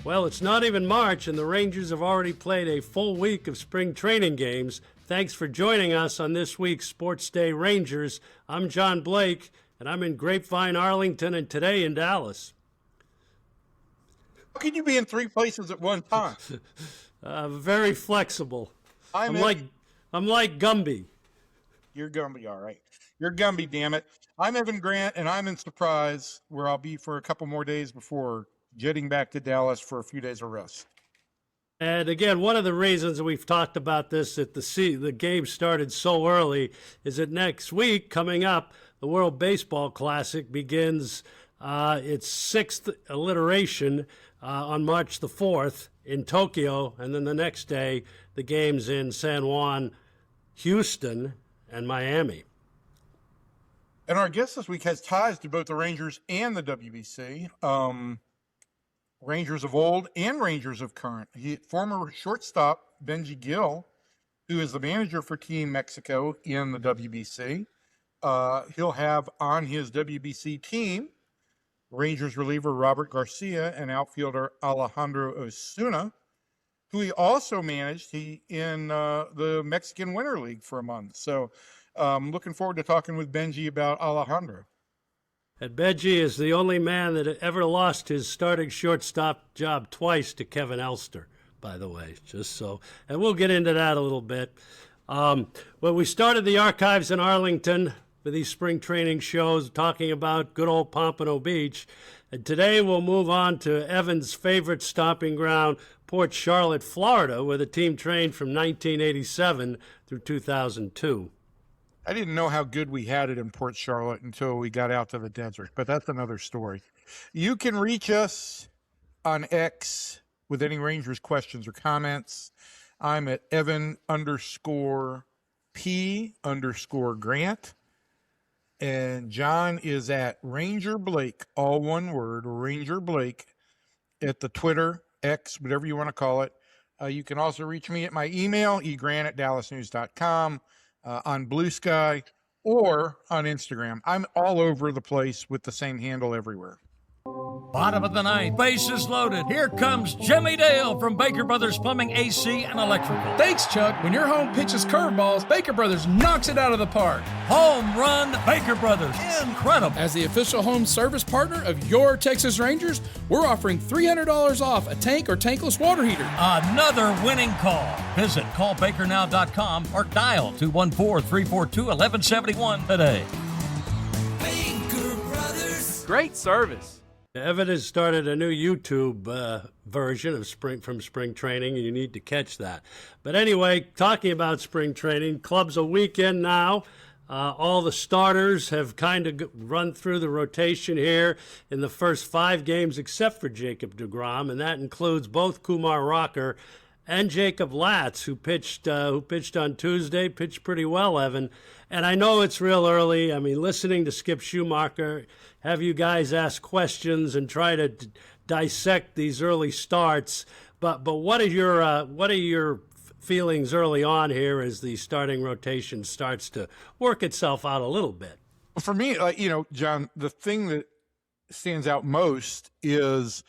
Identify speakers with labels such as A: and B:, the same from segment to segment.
A: Well, it's not even March, and the Rangers have already played a full week of spring training games. Thanks for joining us on this week's SportsDay Rangers. I'm John Blake, and I'm in Grapevine, Arlington, and today in Dallas.
B: How can you be in three places at one time?
A: Very flexible. I'm like Gumby.
B: You're Gumby, all right. You're Gumby, damn it. I'm Evan Grant, and I'm in Surprise, where I'll be for a couple more days before jetting back to Dallas for a few days of rest.
A: And again, one of the reasons we've talked about this, that the game started so early, is that next week, coming up, the World Baseball Classic begins its sixth iteration on March the 4th in Tokyo, and then the next day, the games in San Juan, Houston, and Miami.
B: And our guest this week has ties to both the Rangers and the WBC. Rangers of old and Rangers of current. Former shortstop Benji Gil, who is the manager for Team Mexico in the WBC. He'll have on his WBC team Rangers reliever Robert Garcia and outfielder Alejandro Osuna, who he also managed in the Mexican Winter League for a month. So looking forward to talking with Benji about Alejandro.
A: And Benji is the only man that ever lost his starting shortstop job twice to Kevin Elster, by the way, just so. And we'll get into that a little bit. Well, we started the archives in Arlington for these spring training shows talking about good old Pompano Beach. And today we'll move on to Evan's favorite stomping ground, Port Charlotte, Florida, where the team trained from 1987 through 2002.
B: I didn't know how good we had it in Port Charlotte until we got out to the desert, but that's another story. You can reach us on X with any Rangers questions or comments. I'm at Evan_P_Grant. And John is at Ranger Blake, all one word, Ranger Blake, at the Twitter, X, whatever you want to call it. You can also reach me at my email, egrant@dallasnews.com. On Blue Sky, or on Instagram. I'm all over the place with the same handle everywhere.
C: Bottom of the ninth, bases loaded. Here comes Jimmy Dale from Baker Brothers Plumbing, AC, and Electrical.
D: Thanks, Chuck. When your home pitches curveballs, Baker Brothers knocks it out of the park.
C: Home run, Baker Brothers. Incredible.
D: As the official home service partner of your Texas Rangers, we're offering $300 off a tank or tankless water heater.
C: Another winning call. Visit callbakernow.com or dial 214-342-1171 today.
E: Baker Brothers.
F: Great service.
A: Evan has started a new YouTube version of spring training, and you need to catch that. But anyway, talking about spring training, club's a weekend now. All the starters have kind of run through the rotation here in the first 5 games, except for Jacob deGrom, and that includes both Kumar Rocker and Jacob Latz, who pitched on Tuesday, pitched pretty well, Evan. And I know it's real early. I mean, listening to Skip Schumacher, have you guys ask questions and try to dissect these early starts. But what are your feelings early on here as the starting rotation starts to work itself out a little bit?
B: For me, John, the thing that stands out most is,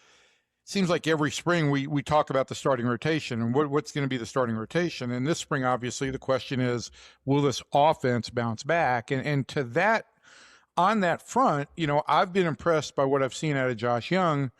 B: seems like every spring we talk about the starting rotation and what's going to be the starting rotation. And this spring, obviously, the question is, will this offense bounce back? And to that, on that front, I've been impressed by what I've seen out of Josh Young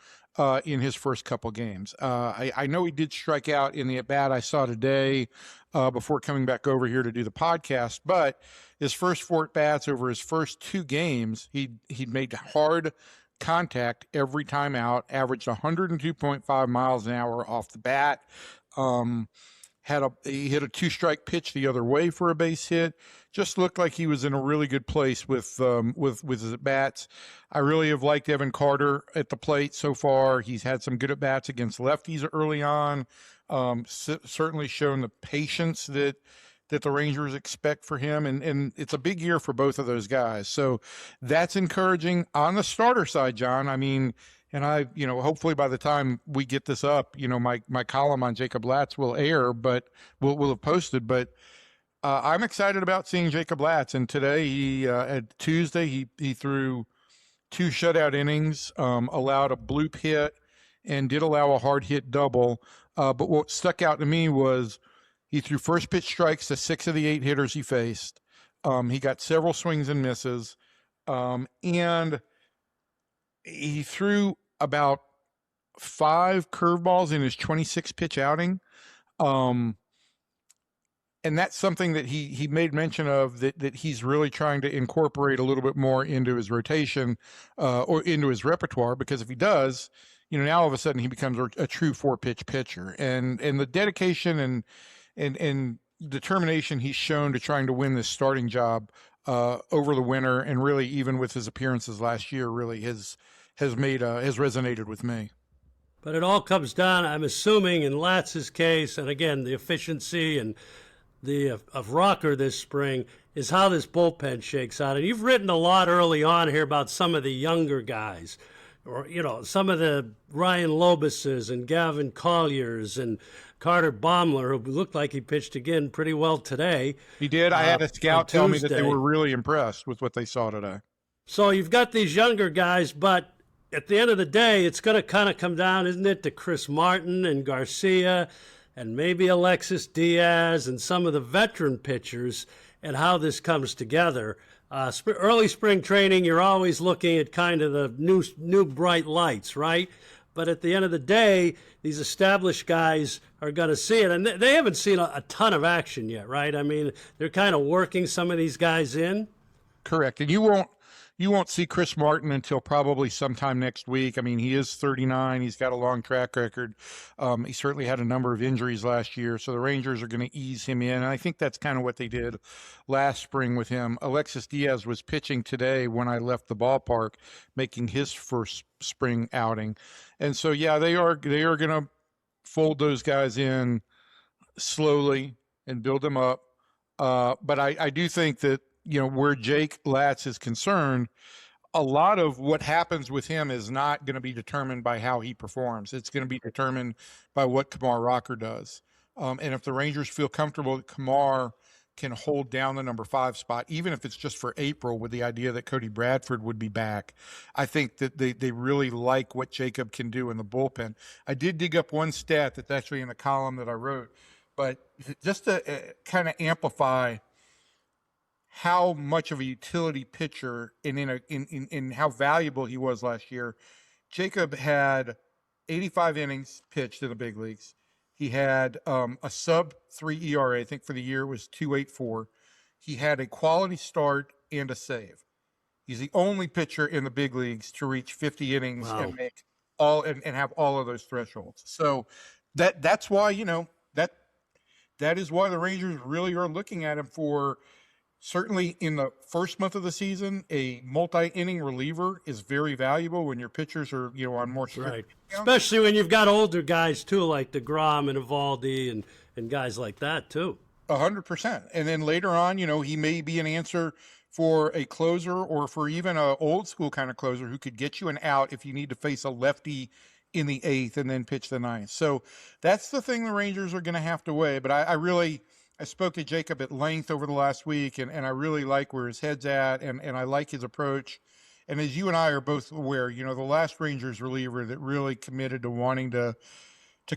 B: in his first couple games. I know he did strike out in the at-bat I saw today before coming back over here to do the podcast, but his first 4 at-bats over his first 2 games, he'd made hard contact every time out, averaged 102.5 miles an hour off the bat. He hit a 2-strike pitch the other way for a base hit. Just looked like he was in a really good place with his at bats. I really have liked Evan Carter at the plate so far. He's had some good at bats against lefties early on. Certainly shown the patience that the Rangers expect for him. And it's a big year for both of those guys. So that's encouraging. On the starter side, John, I mean, and hopefully by the time we get this up, my column on Jacob Latz will air, but we'll have posted. But I'm excited about seeing Jacob Latz. And today, at Tuesday, he threw 2 shutout innings, allowed a bloop hit and did allow a hard hit double. But what stuck out to me was he threw first pitch strikes to 6 of the 8 hitters he faced. He got several swings and misses. And he threw about 5 curveballs in his 26 pitch outing. And that's something that he made mention of, that he's really trying to incorporate a little bit more into his rotation or into his repertoire, because if he does, now all of a sudden he becomes a true 4-pitch pitcher. And the dedication and determination he's shown to trying to win this starting job over the winter, and really even with his appearances last year, really has resonated with me.
A: But it all comes down, I'm assuming, in Latz's case, and again, the efficiency and of Rocker this spring, is how this bullpen shakes out. And you've written a lot early on here about some of the younger guys, or some of the Ryan Lobuses and Gavin Colliers and Carter Baumler, who looked like he pitched again pretty well today.
B: He did. I had a scout tell me that they were really impressed with what they saw today.
A: So you've got these younger guys, but at the end of the day, it's going to kind of come down, isn't it, to Chris Martin and Garcia and maybe Alexis Diaz and some of the veteran pitchers, and how this comes together. Early spring training, you're always looking at kind of the new bright lights, right? But at the end of the day, these established guys are going to see it. And they haven't seen a ton of action yet, right? I mean, they're kind of working some of these guys in.
B: Correct. And you won't see Chris Martin until probably sometime next week. I mean, he is 39. He's got a long track record. He certainly had a number of injuries last year, so the Rangers are going to ease him in. And I think that's kind of what they did last spring with him. Alexis Diaz was pitching today when I left the ballpark, making his first spring outing. And so, yeah, they are going to fold those guys in slowly and build them up. But I do think that, where Jake Latz is concerned, a lot of what happens with him is not going to be determined by how he performs. It's going to be determined by what Kumar Rocker does. And if the Rangers feel comfortable that Kumar can hold down the number 5 spot, even if it's just for April, with the idea that Cody Bradford would be back, I think that they really like what Jacob can do in the bullpen. I did dig up one stat that's actually in the column that I wrote, but just to kind of amplify how much of a utility pitcher and in how valuable he was last year. Jacob had 85 innings pitched in the big leagues. He had a sub-3 ERA. I think for the year it was 2.84. He had a quality start and a save. He's the only pitcher in the big leagues to reach 50 innings and make all and have all of those thresholds. So that's why that is why the Rangers really are looking at him for. Certainly in the first month of the season, a multi-inning reliever is very valuable when your pitchers are, on more strict.
A: Right. Especially when you've got older guys, too, like DeGrom and Evaldi and guys like that, too.
B: 100%. And then later on, he may be an answer for a closer, or for even an old school kind of closer who could get you an out if you need to face a lefty in the 8th and then pitch the 9th. So that's the thing the Rangers are going to have to weigh. But I spoke to Jacob at length over the last week, and I really like where his head's at, and I like his approach. And as you and I are both aware, the last Rangers reliever that really committed to wanting to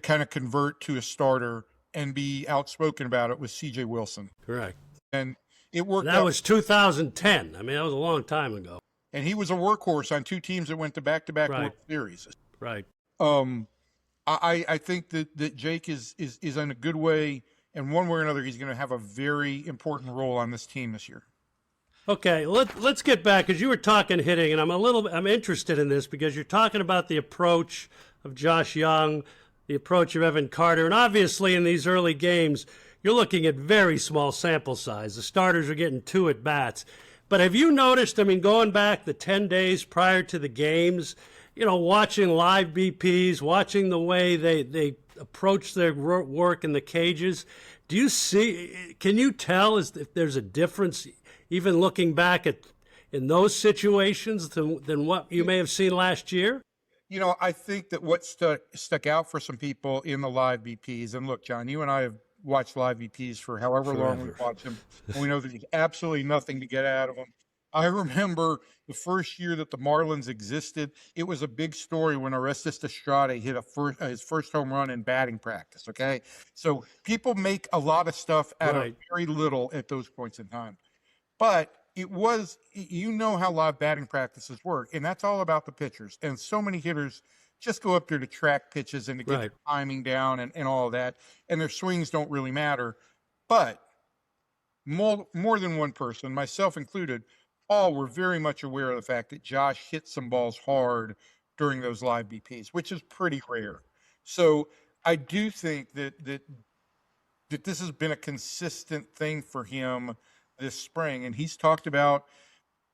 B: kind of convert to a starter and be outspoken about it was C.J. Wilson.
A: Correct.
B: And it worked
A: out. That was 2010. I mean, that was a long time ago.
B: And he was a workhorse on 2 teams that went to back-to-back World Series.
A: Right.
B: I think that Jake is in a good way. And one way or another, he's going to have a very important role on this team this year.
A: Okay, let's get back, because you were talking hitting, and I'm interested in this because you're talking about the approach of Josh Young, the approach of Evan Carter, and obviously in these early games, you're looking at very small sample size. The starters are getting 2 at-bats. But have you noticed, going back the 10 days prior to the games, watching live BPs, watching the way they approach their work in the cages, can you tell if there's a difference, even looking back in those situations than what you may have seen last year?
B: I think that what stuck out for some people in the live BPs, and look, John, you and I have watched live BPs for however long we've watched them, and we know that there's absolutely nothing to get out of them. I remember the first year that the Marlins existed, it was a big story when Orestes Estrada hit his first home run in batting practice. Okay. So people make a lot of stuff out of
A: Right.
B: very little at those points in time. But it was, how live batting practices work, and that's all about the pitchers. And so many hitters just go up there to track pitches and to get
A: Right.
B: the timing down and all of that. And their swings don't really matter. But more than one person, myself included, all were very much aware of the fact that Josh hit some balls hard during those live BPs, which is pretty rare. So I do think that this has been a consistent thing for him this spring. And he's talked about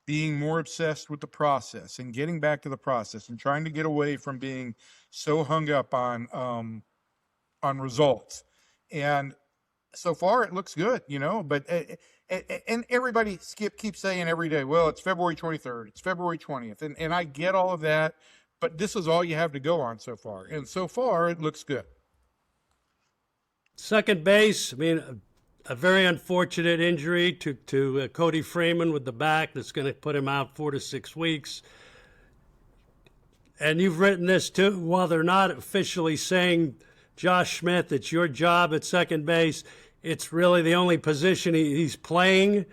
B: being more obsessed with the process and getting back to the process and trying to get away from being so hung up on results. And so far it looks good, but and everybody keeps saying every day, well, it's February 23rd, it's February 20th. And I get all of that, but this is all you have to go on so far. And so far it looks good.
A: Second base, I mean, a very unfortunate injury to Cody Freeman with the back that's going to put him out 4 to 6 weeks. And you've written this too, while they're not officially saying, Josh Smith, it's your job at second base, it's really the only position he's playing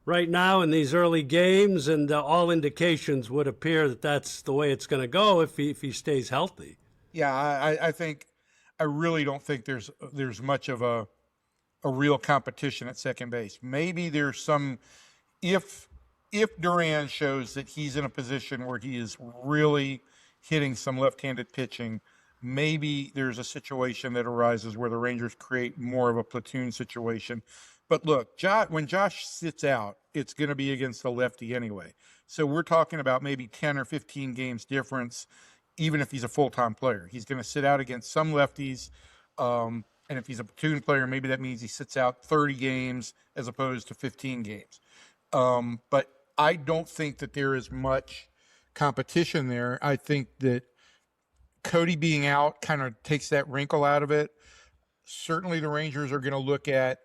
A: right now in these early games, and all indications would appear that that's the way it's going to go if he stays healthy.
B: Yeah, I really don't think there's much of a real competition at second base. Maybe there's some, if Duran shows that he's in a position where he is really hitting some left-handed pitching, maybe there's a situation that arises where the Rangers create more of a platoon situation. But look, when Josh sits out, it's going to be against a lefty anyway. So we're talking about maybe 10 or 15 games difference, even if he's a full-time player. He's going to sit out against some lefties. And if he's a platoon player, maybe that means he sits out 30 games as opposed to 15 games. But I don't think that there is much competition there. I think that Cody being out kind of takes that wrinkle out of it. Certainly the Rangers are going to look at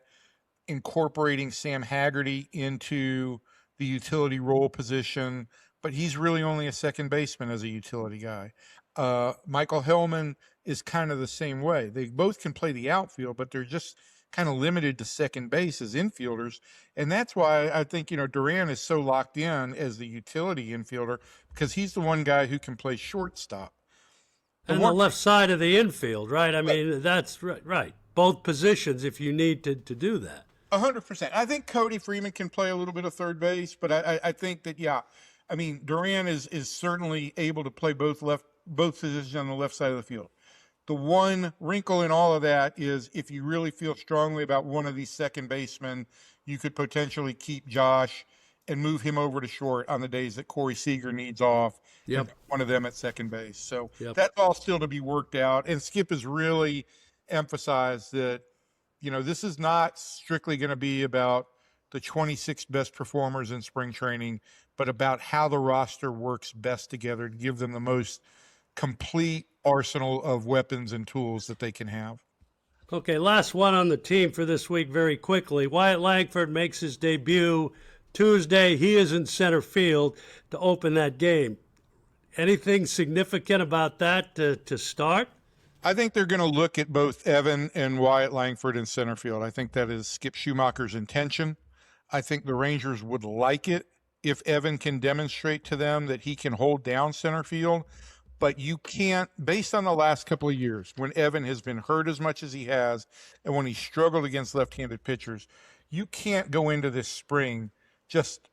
B: incorporating Sam Haggerty into the utility role position, but he's really only a second baseman as a utility guy. Michael Hellman is kind of the same way. They both can play the outfield, but they're just kind of limited to second base as infielders. And that's why I think, Duran is so locked in as the utility infielder, because he's the one guy who can play shortstop.
A: And the left side of the infield, right? I mean, that's right. Both positions if you need to do that.
B: 100%. I think Cody Freeman can play a little bit of third base, but I think that, Duran is certainly able to play both positions on the left side of the field. The one wrinkle in all of that is if you really feel strongly about one of these second basemen, you could potentially keep Josh and move him over to short on the days that Corey Seager needs off.
A: Yep.
B: One of them at second base. So
A: Yep.
B: That's all still to be worked out. And Skip has really emphasized that, this is not strictly going to be about the 26 best performers in spring training, but about how the roster works best together to give them the most complete arsenal of weapons and tools that they can have.
A: Okay, last one on the team for this week very quickly. Wyatt Langford makes his debut Tuesday. He is in center field to open that game. Anything significant about that to start?
B: I think they're going to look at both Evan and Wyatt Langford in center field. I think that is Skip Schumacher's intention. I think the Rangers would like it if Evan can demonstrate to them that he can hold down center field. But you can't, based on the last couple of years, when Evan has been hurt as much as he has, and when he struggled against left-handed pitchers, you can't go into this spring just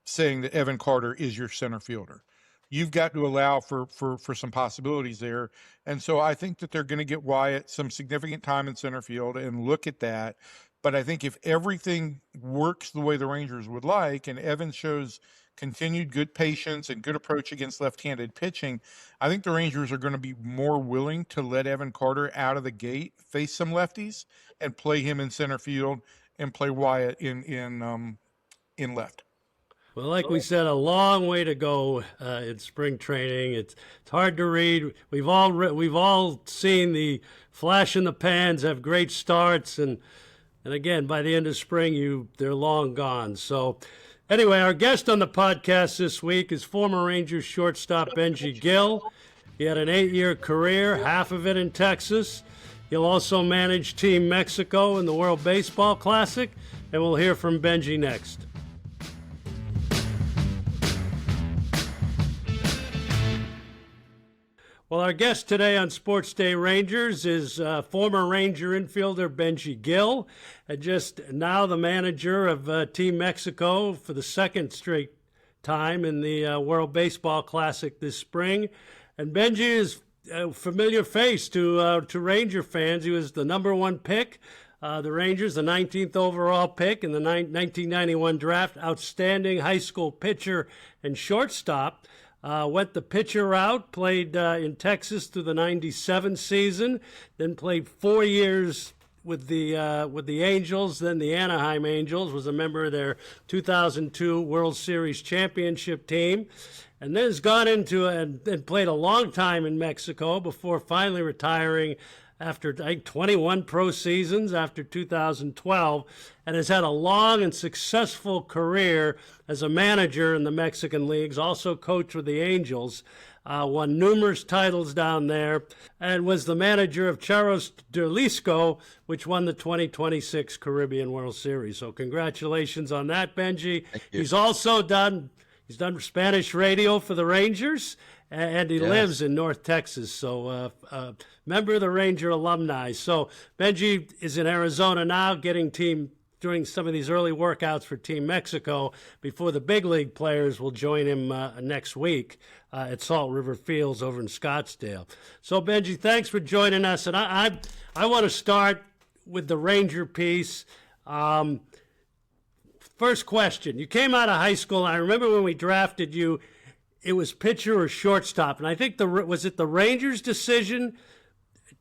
B: saying that Evan Carter is your center fielder. You've got to allow for some possibilities there. And so I think that they're going to get Wyatt some significant time in center field and look at that. But I think if everything works the way the Rangers would like, and Evan shows continued good patience and good approach against left-handed pitching, I think the Rangers are going to be more willing to let Evan Carter out of the gate, face some lefties, and play him in center field and play Wyatt in left.
A: Well, like we said, a long way to go in spring training. It's hard to read. We've all seen the flash in the pans have great starts, and again, by the end of spring, they're long gone. So Anyway, our guest on the podcast this week is former Rangers shortstop Benji Gil. He had an 8-year career, half of it in Texas. He'll also manage Team Mexico in the World Baseball Classic, and we'll hear from Benji next. Well, our guest today on SportsDay Rangers is former Ranger infielder Benji Gil, and just now the manager of Team Mexico for the second straight time in the World Baseball Classic this spring. And Benji is a familiar face to Ranger fans. He was the number 1 pick, the Rangers, the 19th overall pick in the 1991 draft, outstanding high school pitcher and shortstop. Went the pitcher route, played in Texas through the 97 season, then played 4 years with the Angels, then the Anaheim Angels, was a member of their 2002 World Series championship team, and then has gone into and played a long time in Mexico before finally retiring after, I think, 21 pro seasons after 2012, and has had a long and successful career as a manager in the Mexican leagues, also coached with the Angels, won numerous titles down there, and was the manager of Charros de Jalisco, which won the 2026 Caribbean World Series. So congratulations on that, Benji. He's also done Spanish radio for the Rangers, and he lives in North Texas, so member of the Ranger alumni. So Benji is in Arizona now, doing some of these early workouts for Team Mexico before the big league players will join him next week at Salt River Fields over in Scottsdale. So Benji, thanks for joining us, and I want to start with the Ranger piece. First question, you came out of high school, and I remember when we drafted you, it was pitcher or shortstop, and I think was it the Rangers' decision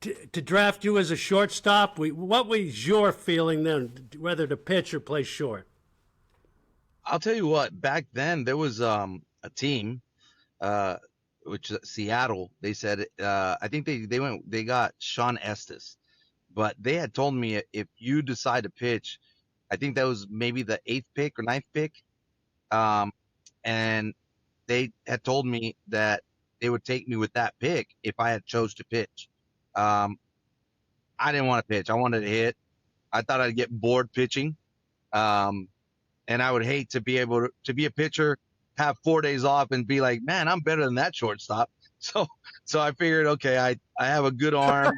A: to draft you as a shortstop? What was your feeling then, whether to pitch or play short?
F: I'll tell you what, back then there was a team, which Seattle, they said, I think they got Sean Estes, but they had told me if you decide to pitch, I think that was maybe the 8th pick or 9th pick, and they had told me that they would take me with that pick if I had chose to pitch. I didn't want to pitch. I wanted to hit. I thought I'd get bored pitching. And I would hate to be able to be a pitcher, have 4 days off and be like, man, I'm better than that shortstop. So I figured, okay, I have a good arm.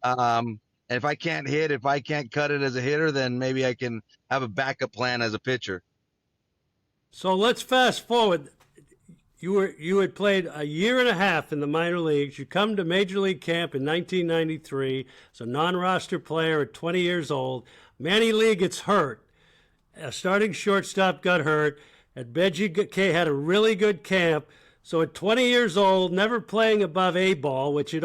F: And if I can't hit, if I can't cut it as a hitter, then maybe I can have a backup plan as a pitcher. So
A: let's fast forward. You had played a year and a half in the minor leagues. You come to Major League Camp in 1993 as a non-roster player at 20 years old. Manny Lee gets hurt. A starting shortstop got hurt, and Benji K had a really good camp. So at 20 years old, never playing above A ball, which has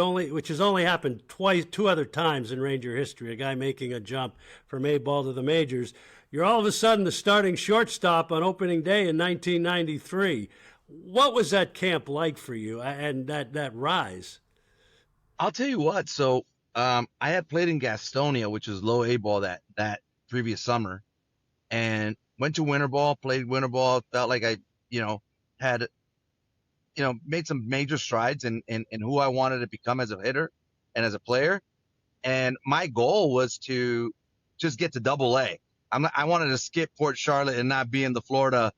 A: only happened two other times in Ranger history, a guy making a jump from A ball to the majors. You're all of a sudden the starting shortstop on opening day in 1993. What was that camp like for you and that rise?
F: I'll tell you what. So I had played in Gastonia, which is low A ball that previous summer, and went to winter ball, played winter ball, felt like I, had, made some major strides in who I wanted to become as a hitter and as a player. And my goal was to just get to Double A. I wanted to skip Port Charlotte and not be in the Florida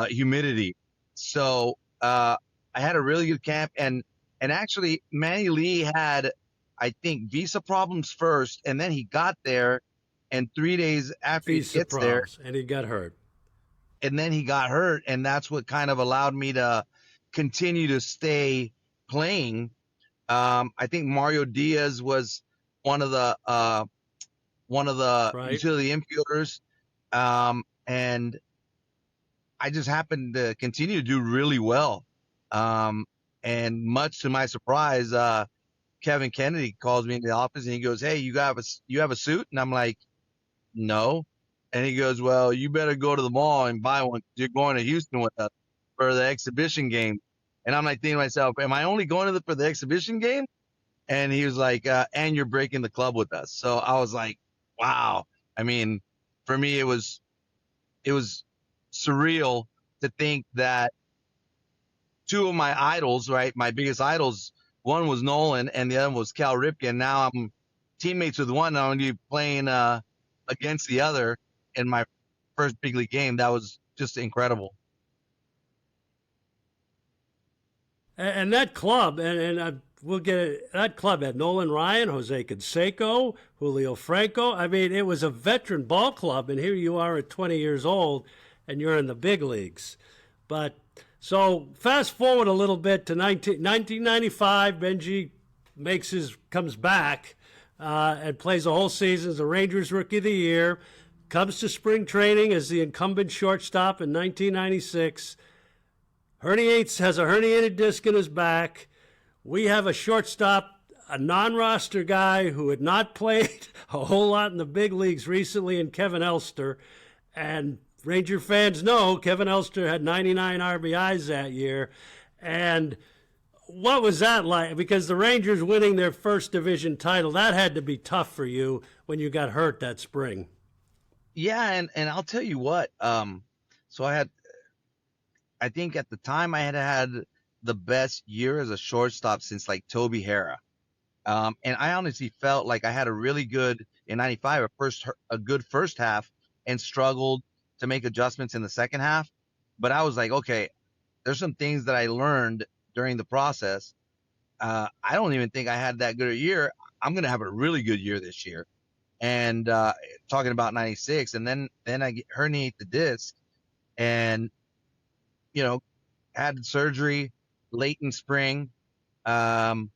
F: humidity. So I had a really good camp, and actually Manny Lee had, I think, visa problems first, and then he got there, and 3 days after he gets there,
A: and he got hurt.
F: And then he got hurt, and that's what kind of allowed me to continue to stay playing. I think Mario Diaz was one of the
A: right.
F: utility infielders, and I just happened to continue to do really well. And much to my surprise, Kevin Kennedy calls me in the office and he goes, "Hey, you have a suit?" And I'm like, "No." And he goes, "Well, you better go to the mall and buy one. You're going to Houston with us for the exhibition game." And I'm like thinking to myself, am I only going for the exhibition game? And he was like, "And you're breaking the club with us." So I was like, wow. I mean, for me, it was surreal to think that two of my idols, right, my biggest idols, one was Nolan and the other was Cal Ripken. Now I'm teammates with one, I'm only playing against the other in my first big league game. That was just incredible.
A: And that club, we'll get it, that club had Nolan Ryan, Jose Canseco, Julio Franco. I mean, it was a veteran ball club, and here you are at 20 years old, and you're in the big leagues. But so fast forward a little bit to 1995, Benji comes back and plays a whole season as the Rangers Rookie of the Year, comes to spring training as the incumbent shortstop in 1996. Has a herniated disc in his back. We have a shortstop, a non-roster guy who had not played a whole lot in the big leagues recently, in Kevin Elster. And Ranger fans know Kevin Elster had 99 RBIs that year. And what was that like? Because the Rangers winning their first division title, that had to be tough for you when you got hurt that spring.
F: Yeah, and I'll tell you what. So I think at the time I had the best year as a shortstop since like Toby Hara. And I honestly felt like I had a really good, in 95, a good first half, and struggled to make adjustments in the second half. But I was like, okay, there's some things that I learned during the process. I don't even think I had that good a year. I'm going to have a really good year this year. And talking about 96, and then I herniate the disc, and had surgery late in spring. Had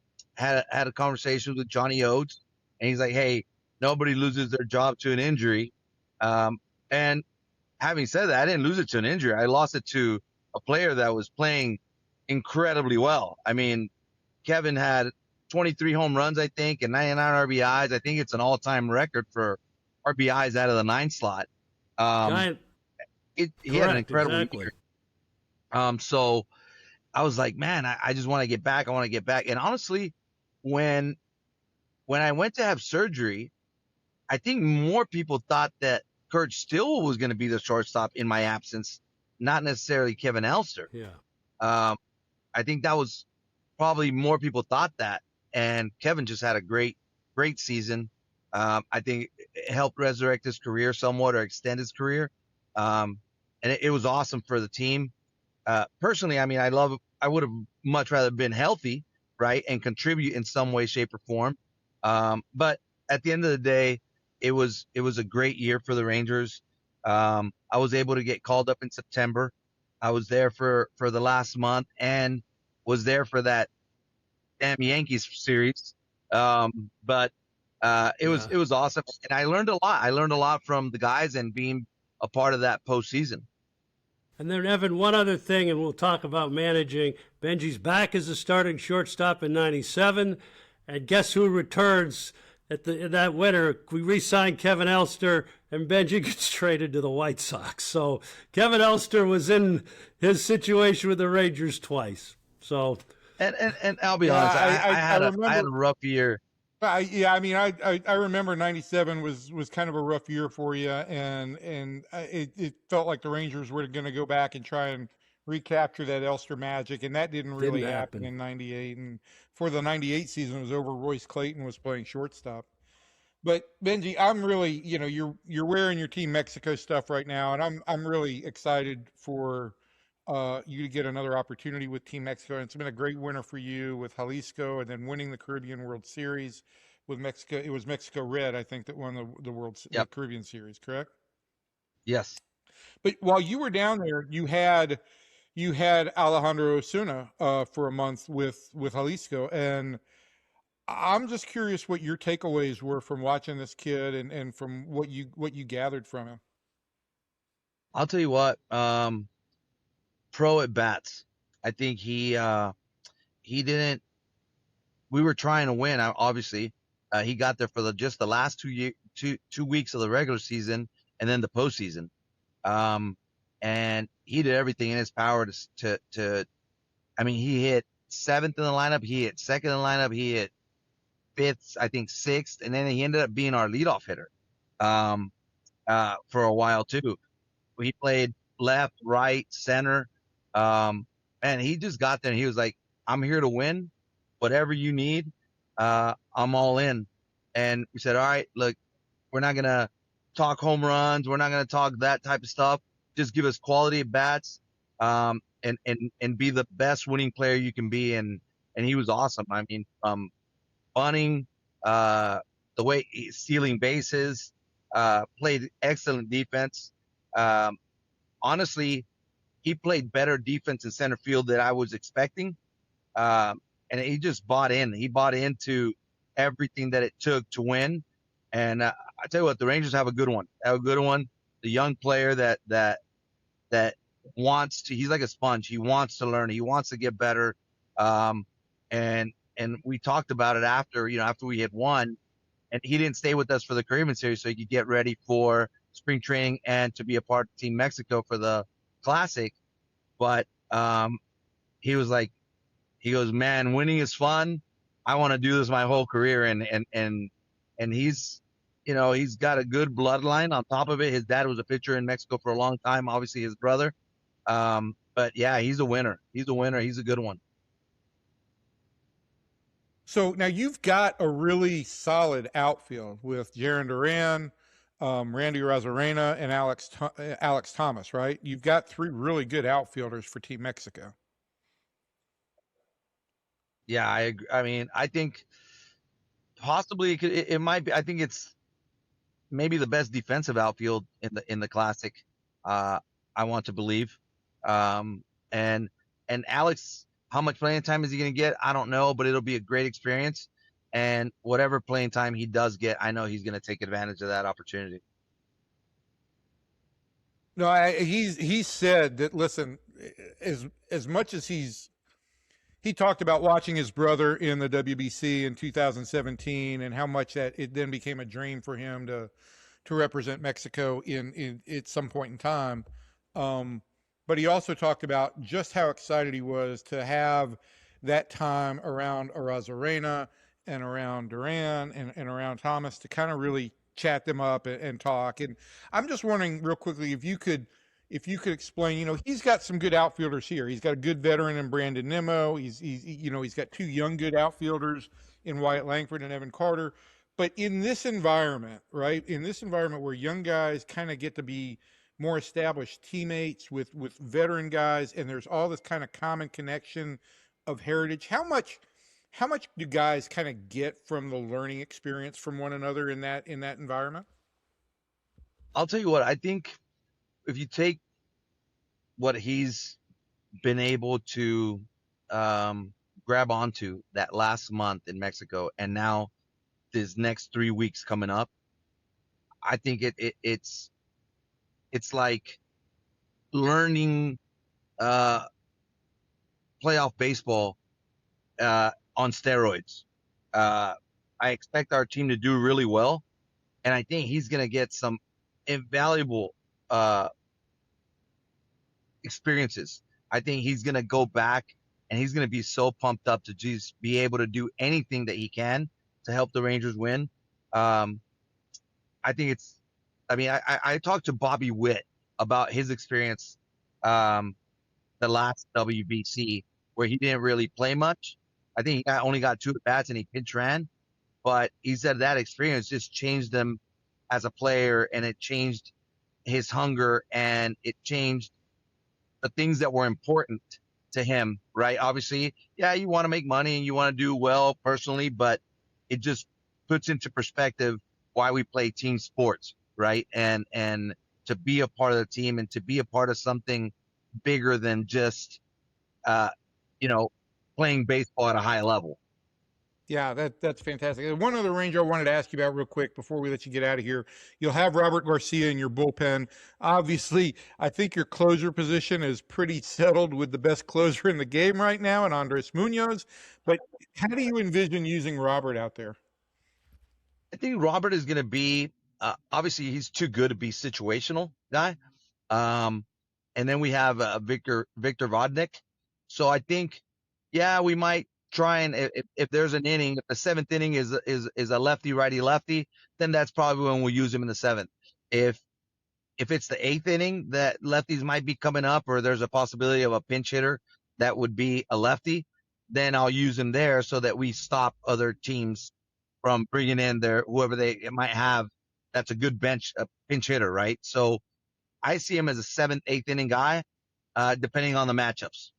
F: a conversation with Johnny Oates, and he's like, "Hey, nobody loses their job to an injury." And having said that, I didn't lose it to an injury. I lost it to a player that was playing incredibly well. I mean, Kevin had 23 home runs, I think, and 99 RBIs. I think it's an all-time record for RBIs out of the 9 slot. He had an incredible year. So I was like, man, I just want to get back. I want to get back. And honestly, when I went to have surgery, I think more people thought that Kurt Stillwell was going to be the shortstop in my absence, not necessarily Kevin Elster.
A: Yeah.
F: I think that was probably more people thought that. And Kevin just had a great season. I think it helped resurrect his career somewhat, or extend his career. And it was awesome for the team. Personally, I mean, I would have much rather been healthy, right, and contribute in some way, shape, or form. But at the end of the day, it was a great year for the Rangers. I was able to get called up in September. I was there for the last month, and was there for that damn Yankees series. But it was awesome, and I learned a lot. I learned a lot from the guys and being a part of that postseason.
A: And then, Evan, one other thing, and we'll talk about managing. Benji's back as a starting shortstop in 97. And guess who returns in that winter? We re-signed Kevin Elster, and Benji gets traded to the White Sox. So Kevin Elster was in his situation with the Rangers twice. So,
F: and I'll be honest, I had a rough year.
B: I remember 97 was kind of a rough year for you, and it felt like the Rangers were going to go back and try and recapture that Elster magic, and that didn't really happen in 98. And for the 98 season, it was over. Royce Clayton was playing shortstop. But Benji, I'm really, you're wearing your Team Mexico stuff right now, and I'm really excited for you to get another opportunity with Team Mexico. And it's been a great winter for you with Jalisco, and then winning the Caribbean World Series with Mexico. It was Mexico Red, I think, that won the Caribbean Series, correct?
F: Yes.
B: But while you were down there, you had Alejandro Osuna for a month with Jalisco, and I'm just curious what your takeaways were from watching this kid and from what you gathered from him.
F: I'll tell you what. Pro at bats. I think he didn't. We were trying to win. Obviously, he got there for just the last 2 weeks of the regular season, and then the postseason. And he did everything in his power to. I mean, he hit 7th in the lineup. He hit 2nd in the lineup. He hit 5th, I think 6th, and then he ended up being our leadoff hitter. For a while too. He played left, right, center. And he just got there and he was like, I'm here to win. Whatever you need, I'm all in. And we said, all right, look, we're not going to talk home runs. We're not going to talk that type of stuff. Just give us quality at bats, and be the best winning player you can be. And he was awesome. I mean, bunting, the way he's stealing bases, played excellent defense. Honestly, he played better defense in center field than I was expecting. And he just bought in. He bought into everything that it took to win. And I tell you what, the Rangers have a good one. The young player that wants to. He's like a sponge. He wants to learn. He wants to get better. And we talked about it after we had won. And he didn't stay with us for the Caribbean Series so he could get ready for spring training and to be a part of Team Mexico for the Classic. But he was like, he goes, man, winning is fun. I want to do this my whole career. And he's, he's got a good bloodline on top of it. His dad was a pitcher in Mexico for a long time, obviously his brother. But yeah, he's a winner. He's a winner. He's a good one.
B: So now you've got a really solid outfield with Jarren Duran, Randy Arozarena, and Alex Thomas, right? You've got 3 really good outfielders for Team Mexico.
F: Yeah, I agree. I mean, I think possibly it might be. I think it's maybe the best defensive outfield in the Classic. I want to believe. And Alex, how much playing time is he going to get? I don't know, but it'll be a great experience. And whatever playing time he does get, I know he's going to take advantage of that opportunity.
B: No, he said that. Listen, as much as he talked about watching his brother in the WBC in 2017 and how much that it then became a dream for him to represent Mexico in at some point in time. But he also talked about just how excited he was to have that time around Arozarena and around Duran and around Thomas to kind of really chat them up and talk. And I'm just wondering real quickly if you could explain, he's got some good outfielders here. He's got a good veteran in Brandon Nimmo. He's got 2 young good outfielders in Wyatt Langford and Evan Carter. But in this environment, right? In this environment where young guys kind of get to be more established teammates with veteran guys, and there's all this kind of common connection of heritage, how much do guys kind of get from the learning experience from one another in that environment?
F: I'll tell you what, I think if you take what he's been able to grab onto that last month in Mexico and now this next 3 weeks coming up, I think it's like learning playoff baseball on steroids. I expect our team to do really well, and I think he's going to get some invaluable experiences. I think he's going to go back and he's going to be so pumped up to just be able to do anything that he can to help the Rangers win. I talked to Bobby Witt about his experience the last WBC where he didn't really play much. I think he only got 2 at-bats and he pinch ran. But he said that experience just changed him as a player, and it changed his hunger, and it changed the things that were important to him, right? Obviously, yeah, you want to make money and you want to do well personally, but it just puts into perspective why we play team sports, right? And to be a part of the team and to be a part of something bigger than just, playing baseball at a high level.
B: Yeah, that's fantastic. One other Ranger I wanted to ask you about real quick before we let you get out of here. You'll have Robert Garcia in your bullpen. Obviously, I think your closer position is pretty settled with the best closer in the game right now, and Andres Munoz. But how do you envision using Robert out there?
F: I think Robert is going to be obviously he's too good to be situational guy. And then we have Victor Vodnik. So I think, yeah, we might try and if there's an inning, if the 7th inning is a lefty righty lefty, then that's probably when we'll use him in the 7th. If if it's the 8th inning that lefties might be coming up, or there's a possibility of a pinch hitter that would be a lefty, then I'll use him there so that we stop other teams from bringing in whoever they might have. That's a good pinch hitter, right? So I see him as a 7th, 8th inning guy, depending on the matchups.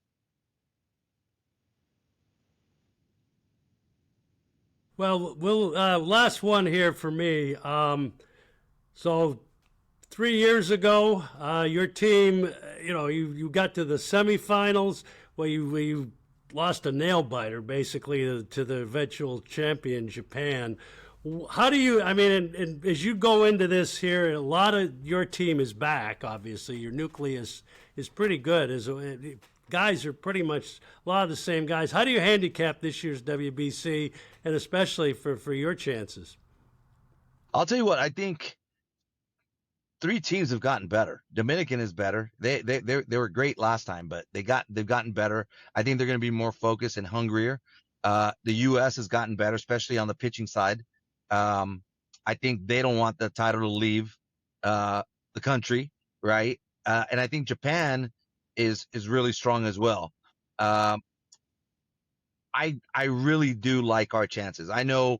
A: Well, last one here for me. So 3 years ago, your team, you got to the semifinals where you lost a nail biter, basically, to the eventual champion, Japan. How do you, and as you go into this here, a lot of your team is back, obviously. Your nucleus is pretty good. Guys are pretty much a lot of the same guys. How do you handicap this year's WBC, and especially for your chances?
F: I'll tell you what, I think 3 teams have gotten better. Dominican is better. They were great last time, but they've gotten better. I think they're going to be more focused and hungrier. The U.S. has gotten better, especially on the pitching side. I think they don't want the title to leave the country, right? And I think Japan is really strong as well. I really do like our chances. I know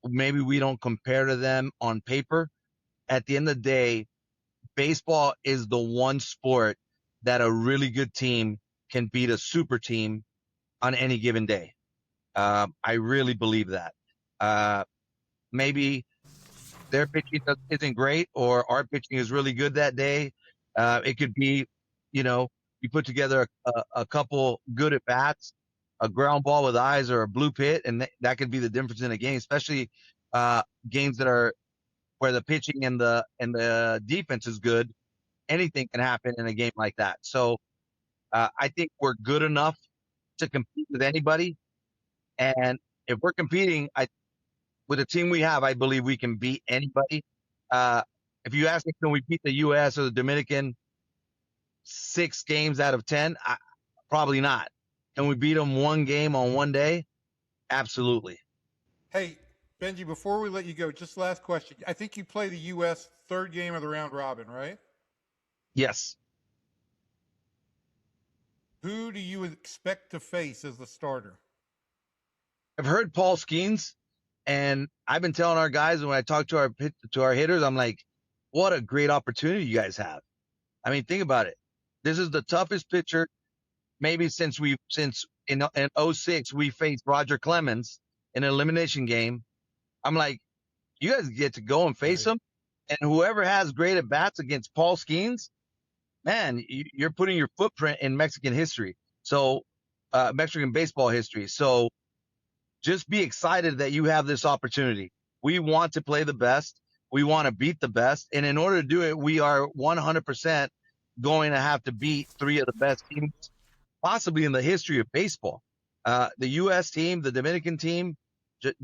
F: maybe we don't compare to them on paper. At the end of the day, baseball is the one sport that a really good team can beat a super team on any given day. I really believe that. Maybe their pitching isn't great, or our pitching is really good that day. It could be, you put together a couple good at bats, a ground ball with eyes or a blue pit, and that could be the difference in a game, especially games that are where the pitching and the defense is good. Anything can happen in a game like that. So I think we're good enough to compete with anybody. And if we're competing, with the team we have, I believe we can beat anybody. If you ask me, can we beat the U.S. or the Dominican 6 games out of 10? Probably not. Can we beat them 1 game on 1 day? Absolutely.
B: Hey, Benji, before we let you go, just last question. I think you play the U.S. 3rd game of the round robin, right?
F: Yes.
B: Who do you expect to face as the starter?
F: I've heard Paul Skeens, and I've been telling our guys, when I talk to our hitters, I'm like, what a great opportunity you guys have. I mean, think about it. This is the toughest pitcher maybe since in 06 we faced Roger Clemens in an elimination game. I'm like, you guys get to go and face him, and whoever has great at bats against Paul Skeens, man, you're putting your footprint in Mexican history. So, Mexican baseball history. So just be excited that you have this opportunity. We want to play the best. We want to beat the best. And in order to do it, we are 100% going to have to beat 3 of the best teams possibly in the history of baseball. The U.S. team, the Dominican team,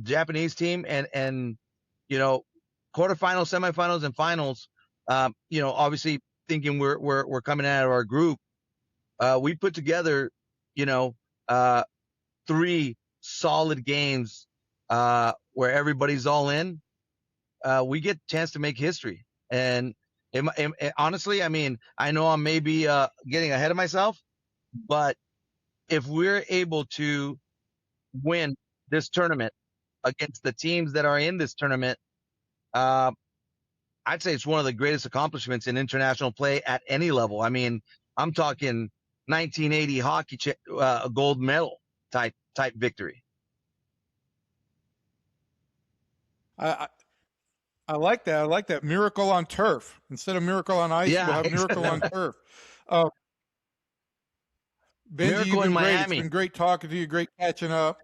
F: Japanese team, and quarterfinals, semifinals, and finals. Obviously thinking we're coming out of our group. We put together, 3 solid games where everybody's all in. We get a chance to make history. And honestly, I mean, I know I'm maybe getting ahead of myself, but if we're able to win this tournament against the teams that are in this tournament, I'd say it's one of the greatest accomplishments in international play at any level. I mean, I'm talking 1980 hockey gold medal type victory.
B: I like that. I like that. Miracle on turf. Instead of miracle on ice,
F: Yeah,
B: we'll have miracle on turf. Benji,
F: Miracle
B: you've been
F: in
B: great.
F: Miami.
B: It's been great talking to you. Great catching up.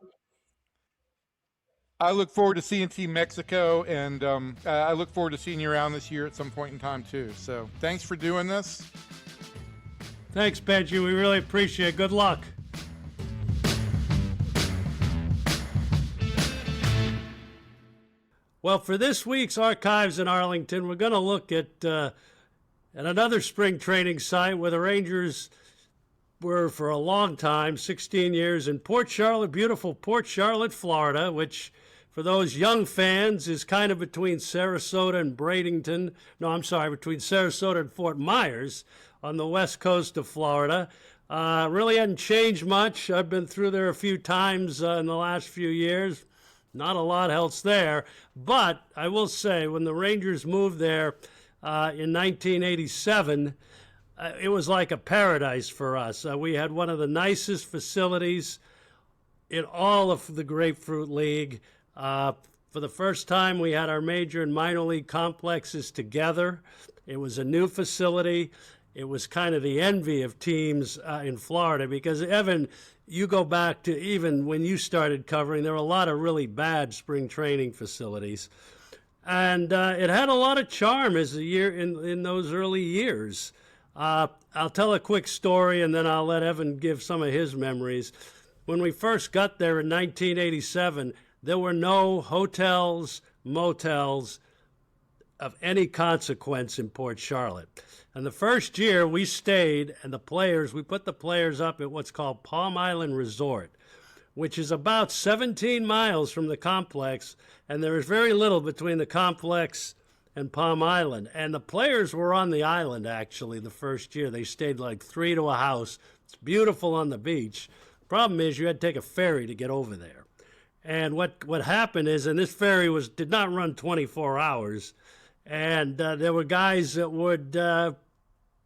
B: I look forward to seeing Team Mexico, and I look forward to seeing you around this year at some point in time, too. So thanks for doing this.
A: Thanks, Benji. We really appreciate it. Good luck. Well, for this week's Archives in Arlington, we're going to look at another spring training site where the Rangers were for a long time, 16 years, in Port Charlotte, beautiful Port Charlotte, Florida, which for those young fans, is kind of between Sarasota and Bradenton. No, I'm sorry, between Sarasota and Fort Myers on the west coast of Florida. Really hadn't changed much. I've been through there a few times in the last few years. Not a lot else there. But I will say, when the Rangers moved there in 1987, it was like a paradise for us. We had one of the nicest facilities in all of the Grapefruit League. For the first time, we had our major and minor league complexes together. It was a new facility. It was kind of the envy of teams in Florida because, Evan, you go back to even when you started covering, there were a lot of really bad spring training facilities. And it had a lot of charm as a year in those early years. I'll tell a quick story, and then I'll let Evan give some of his memories. When we first got there in 1987, there were no hotels, motels of any consequence in Port Charlotte. And the first year we stayed, and we put the players up at what's called Palm Island Resort, which is about 17 miles from the complex, and there is very little between the complex and Palm Island. And the players were on the island, actually, the first year. They stayed like 3 to a house. It's beautiful on the beach. Problem is, you had to take a ferry to get over there. And what happened is, and this ferry did not run 24 hours, and there were guys that would,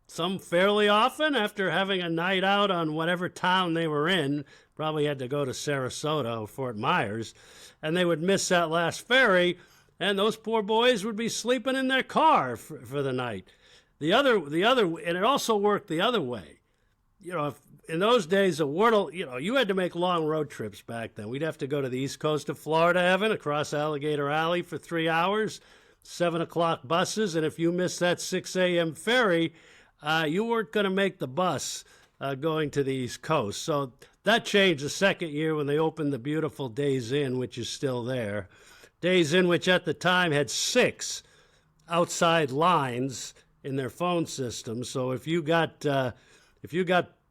A: some fairly often, after having a night out on whatever town they were in, probably had to go to Sarasota or Fort Myers, and they would miss that last ferry, and those poor boys would be sleeping in their car for the night. The other, and it also worked the other way. You know, in those days, you had to make long road trips back then. We'd have to go to the east coast of Florida, Evan, across Alligator Alley for 3 hours, 7 o'clock buses, and if you missed that 6 a.m. ferry, you weren't going to make the bus going to the East Coast. So that changed the second year when they opened the beautiful Days Inn, which is still there. Days Inn, which at the time had 6 outside lines in their phone system. So if you got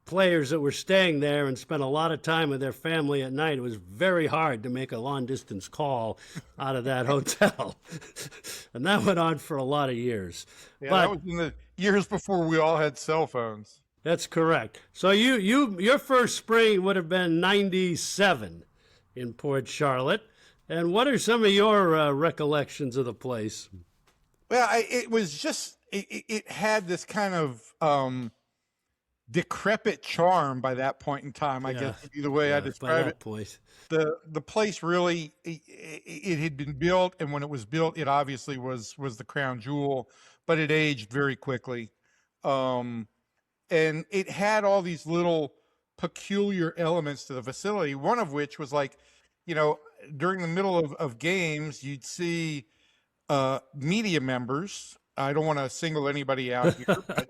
A: players that were staying there and spent a lot of time with their family at night, it was very hard to make a long-distance call out of that hotel. And that went on for a lot of years.
B: Yeah,
A: but
B: that was in the years before we all had cell phones.
A: that's correct. So your first spring would have been 97 in Port Charlotte. And what are some of your recollections of the place?
B: Well, it was just, it had this kind of decrepit charm by that point in time, I guess would be the way I describe it.
A: Point.
B: The place really, it had been built, and when it was built, it obviously was the crown jewel, but it aged very quickly. And it had all these little peculiar elements to the facility, one of which was like, you know, during the middle of games, you'd see media members. I don't want to single anybody out here, but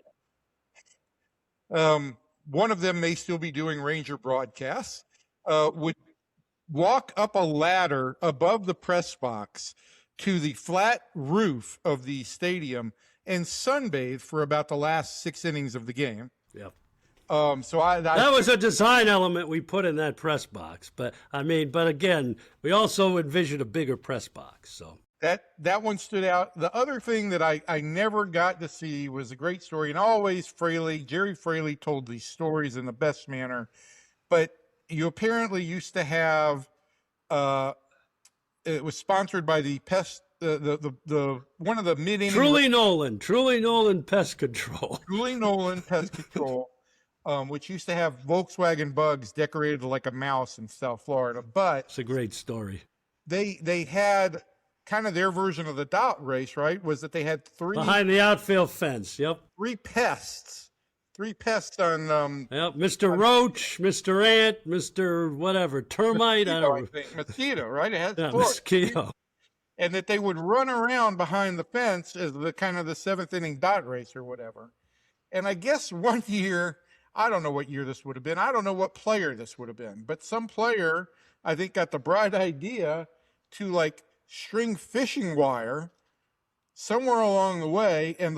B: one of them may still be doing Ranger broadcasts, would walk up a ladder above the press box to the flat roof of the stadium and sunbathe for about the last 6 innings of the game.
A: Yep.
B: So
A: that was a design element we put in that press box. But again, we also envisioned a bigger press box. So
B: that one stood out. The other thing that I never got to see was a great story, and always Jerry Fraley told these stories in the best manner. But you apparently used to have, it was sponsored by the pest, the one of the mid-inning.
A: Truly Nolan Pest Control.
B: Truly Nolan Pest Control. Which used to have Volkswagen Bugs decorated like a mouse in South Florida. But
A: it's a great story.
B: They had kind of their version of the dot race, right? Was that they had 3
A: behind the outfield fence. Yep.
B: 3 pests. 3 pests on
A: yep, Mr. Roach, Mr. Ant, Mr. whatever, termite.
B: Mosquito, I think. Mosquito, right? It has
A: mosquito.
B: And that they would run around behind the fence as the kind of the 7th inning dot race or whatever. And I guess one year, I don't know what year this would have been. I don't know what player this would have been, but some player, I think, got the bright idea to like string fishing wire somewhere along the way, and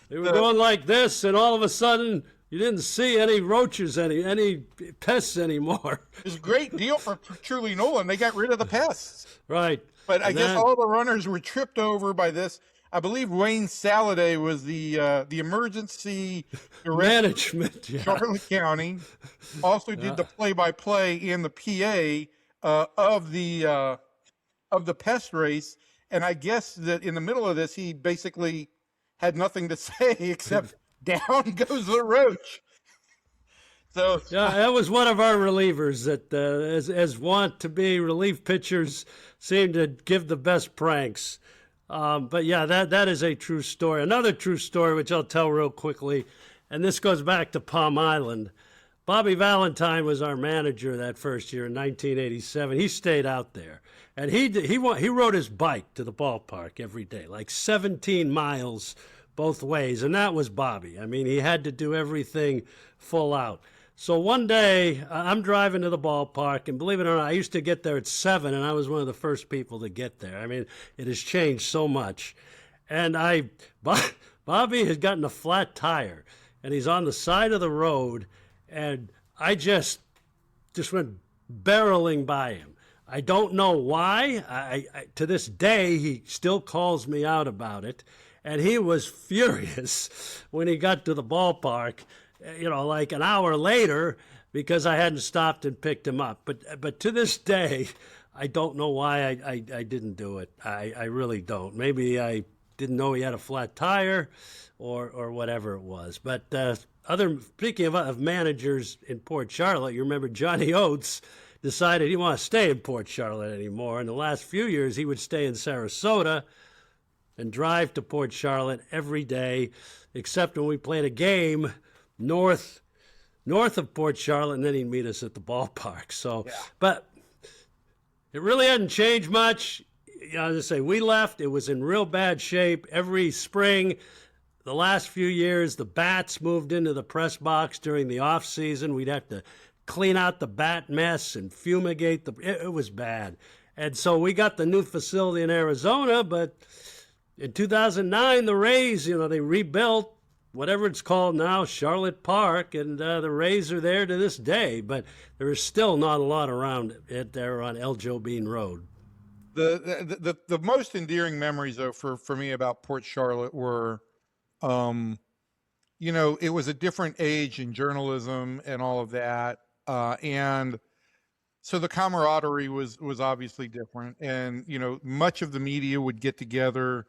A: they were going like this, and all of a sudden You didn't see any roaches, any pests anymore.
B: It was a great deal for Truly Nolan. They got rid of the pests.
A: Right.
B: But I
A: And
B: guess
A: then-
B: all the runners were tripped over by this. I believe Wayne Saladay was the emergency director
A: management.
B: in
A: Yeah.
B: Charlotte County. Also did the play-by-play and the PA of the pest race. And I guess that in the middle of this, he basically had nothing to say except down goes the roach. So
A: Yeah, that was one of our relievers that, as wont to be, relief pitchers seem to give the best pranks. But yeah, that is a true story. Another true story, which I'll tell real quickly, and this goes back to Palm Island. Bobby Valentine was our manager that first year in 1987. He stayed out there, and he rode his bike to the ballpark every day, like 17 miles both ways, and that was Bobby. I mean, he had to do everything full out. So one day, I'm driving to the ballpark, and believe it or not, I used to get there at 7, and I was one of the first people to get there. I mean, it has changed so much. And Bobby has gotten a flat tire, and he's on the side of the road, and I just went barreling by him. I don't know why. I to this day, he still calls me out about it, and he was furious when he got to the ballpark, like an hour later, because I hadn't stopped and picked him up. But to this day, I don't know why I didn't do it. I really don't. Maybe I didn't know he had a flat tire or whatever it was. But speaking of managers in Port Charlotte, you remember Johnny Oates decided he didn't want to stay in Port Charlotte anymore. In the last few years, he would stay in Sarasota and drive to Port Charlotte every day, except when we played a game north of Port Charlotte, and then he'd meet us at the ballpark. So, yeah. But it really hadn't changed much. As I say, we left. It was in real bad shape. Every spring, the last few years, the bats moved into the press box during the off season. We'd have to clean out the bat mess and fumigate it was bad. And so we got the new facility in Arizona, but in 2009, the Rays, they rebuilt whatever it's called now, Charlotte Park, and the Rays are there to this day, but there is still not a lot around it there on El Jobin Road.
B: The most endearing memories, though, for me about Port Charlotte were, it was a different age in journalism and all of that, and so the camaraderie was obviously different, and much of the media would get together.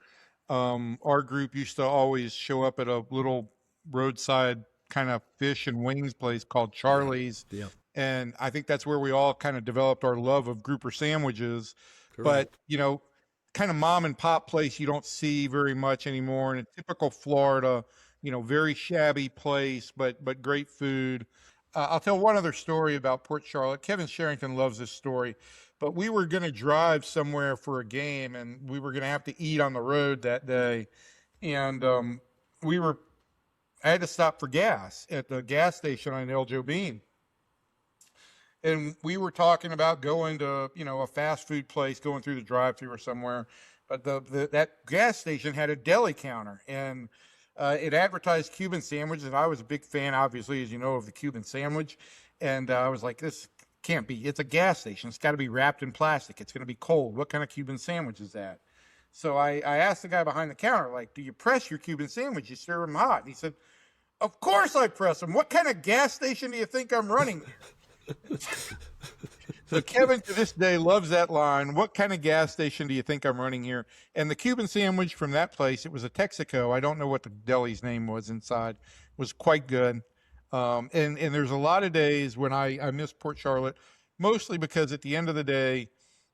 B: Our group used to always show up at a little roadside kind of fish and wings place called Charlie's.
A: Yeah.
B: And I think that's where we all kind of developed our love of grouper sandwiches.
A: Correct.
B: But, kind of mom and pop place you don't see very much anymore. In a typical Florida, very shabby place, but great food. I'll tell one other story about Port Charlotte. Kevin Sherrington loves this story. But we were going to drive somewhere for a game, and we were going to have to eat on the road that day. And I had to stop for gas at the gas station on El Jobin. And we were talking about going to, a fast food place, going through the drive-thru or somewhere. But that gas station had a deli counter, and it advertised Cuban sandwiches. And I was a big fan, obviously, as you know, of the Cuban sandwich. And I was like, this can't be. It's a gas station. It's got to be wrapped in plastic. It's going to be cold. What kind of Cuban sandwich is that? So I asked the guy behind the counter, do you press your Cuban sandwich? You serve them hot? And he said, of course I press them. What kind of gas station do you think I'm running? So Kevin, to this day, loves that line. What kind of gas station do you think I'm running here? And the Cuban sandwich from that place, it was a Texaco. I don't know what the deli's name was inside. It was quite good. And there's a lot of days when I miss Port Charlotte, mostly because at the end of the day,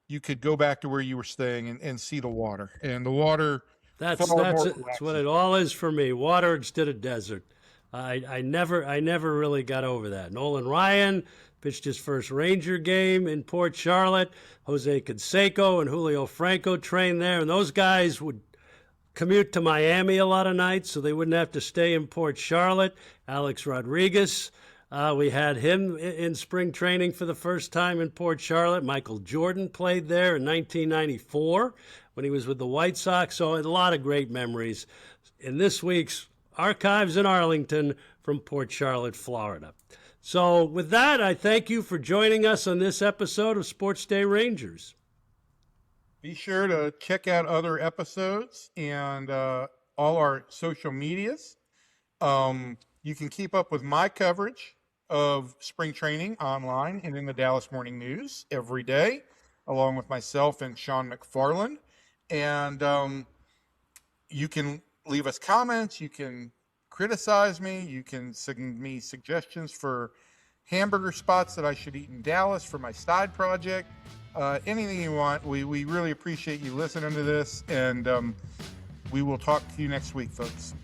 B: you could go back to where you were staying and see the water. And the water,
A: that's what it all is for me. Water instead of desert. I never really got over that. Nolan Ryan pitched his first Ranger game in Port Charlotte. Jose Canseco and Julio Franco trained there, and those guys would commute to Miami a lot of nights, so they wouldn't have to stay in Port Charlotte. Alex Rodriguez, we had him in spring training for the first time in Port Charlotte. Michael Jordan played there in 1994 when he was with the White Sox, so a lot of great memories. In this week's Archives in Arlington, from Port Charlotte, Florida. So with that, I thank you for joining us on this episode of Sports Day Rangers.
B: Be sure to check out other episodes and all our social medias. You can keep up with my coverage of spring training online and in the Dallas Morning News every day, along with myself and Sean McFarland. And you can leave us comments. You can criticize me. You can send me suggestions for hamburger spots that I should eat in Dallas for my side project. Anything you want. We really appreciate you listening to this, and we will talk to you next week, folks.